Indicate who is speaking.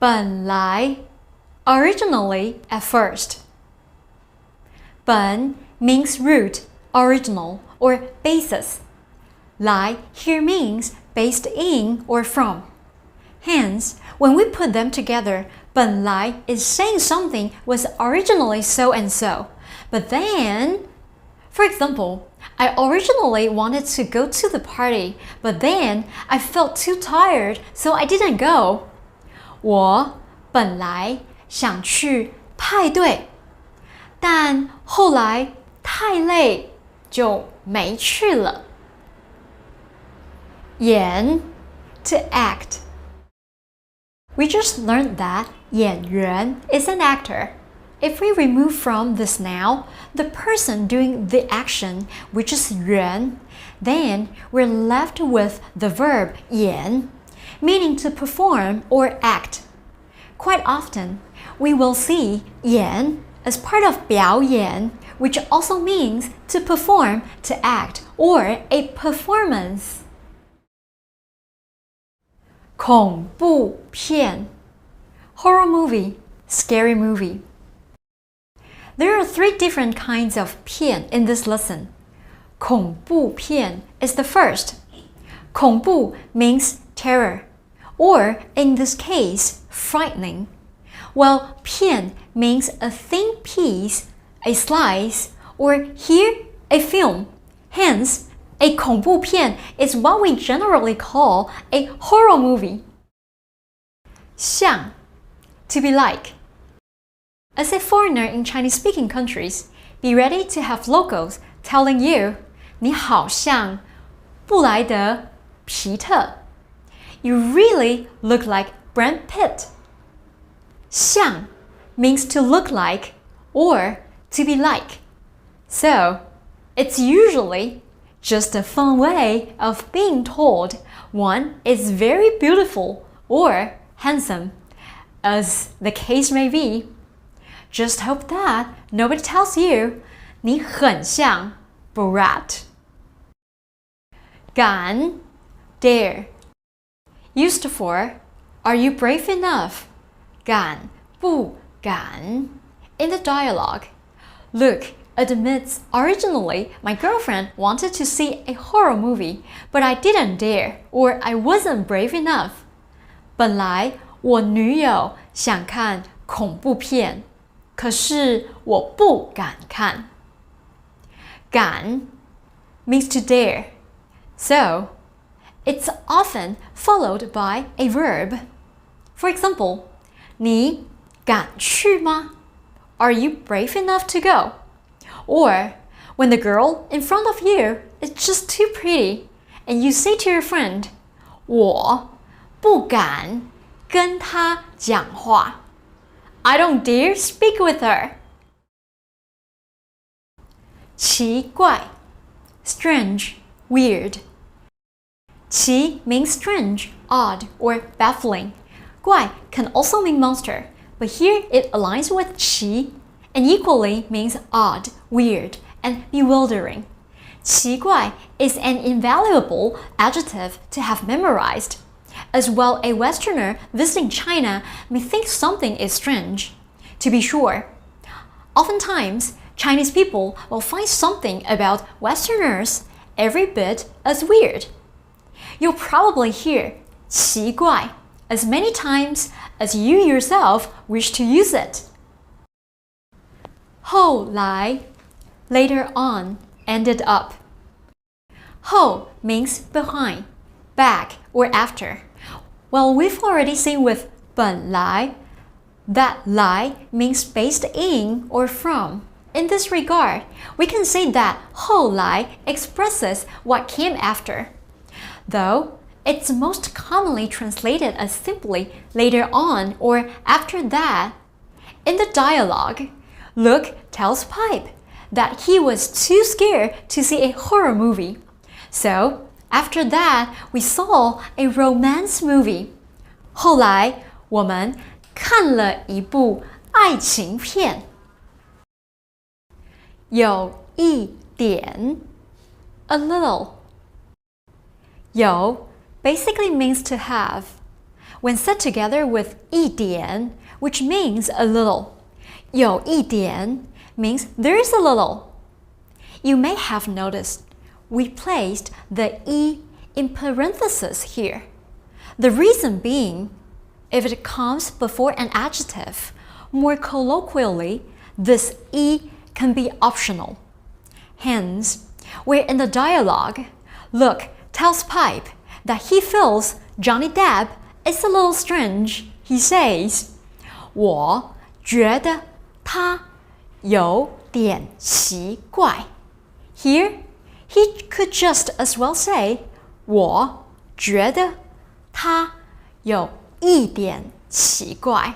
Speaker 1: 本来 originally at first. 本 means root, original, or basis. 来 here means based in or from. Hence, when we put them together, 本来 is saying something was originally so and so. But then, for example, I originally wanted to go to the party, but then I felt too tired, so I didn't go. 我本来想去派对，但后来太累，就没去了。演 to act. We just learned that 演员 is an actor. If we remove from this noun the person doing the action, which is 员, then we're left with the verb 演, meaning to perform or act. Quite often, we will see 演 as part of 表演, which also means to perform, to act, or a performance. 恐怖片 horror movie, scary movie. There are 3 different kinds of 片 in this lesson. 恐怖片 is the first. 恐怖 means terror, or in this case, frightening. While 片 means a thin piece, a slice, or here, a film. Hence, a 恐怖片 is what we generally call a horror movie. 像 to be like. As a foreigner in Chinese-speaking countries, be ready to have locals telling you, 你好像布莱德皮特. You really look like Brad Pitt. 像 means to look like or to be like. So, it's usually just a fun way of being told one is very beautiful or handsome, as the case may be. Just hope that nobody tells you 你很像 Brad. 敢 dare. Used for are you brave enough? 敢不敢 in the dialogue. Luke admits originally my girlfriend wanted to see a horror movie, but I didn't dare or I wasn't brave enough. 本来我女友想看恐怖片，可是我不敢看。敢 means to dare, so it's often followed by a verb. For example, 你敢去吗? Are you brave enough to go? Or when the girl in front of you is just too pretty and you say to your friend, 我不敢跟她讲话. I don't dare speak with her. 奇怪 strange, weird. 奇 means strange, odd, or baffling. 怪 can also mean monster, but here it aligns with 奇 and equally means odd, weird, and bewildering. 奇怪 is an invaluable adjective to have memorized. As well, a Westerner visiting China may think something is strange. To be sure, oftentimes, Chinese people will find something about Westerners every bit as weird. You'll probably hear 奇怪 as many times as you yourself wish to use it. 后来 later on, ended up. 后 means behind, back, or after. Well, we've already seen with 本来 that 来 means based in or from. In this regard, we can say that 后来 expresses what came after. Though, it's most commonly translated as simply later on or after that. In the dialogue, Luke tells Pipe that he was too scared to see a horror movie. So, after that, we saw a romance movie. 后来，我们看了一部爱情片。有一点 a little. 有 basically means to have. when said together with 一点, which means a little. 有一点 means there is a little. You may have noticed we placed the 一 in parentheses here. The reason being, if it comes before an adjective, more colloquially, this 一 can be optional. Hence, where in the dialogue, Look tells Pipe that he feels Johnny Depp is a little strange. He says, 我觉得他有点奇怪. Here, he could just as well say, 我觉得他有一点奇怪.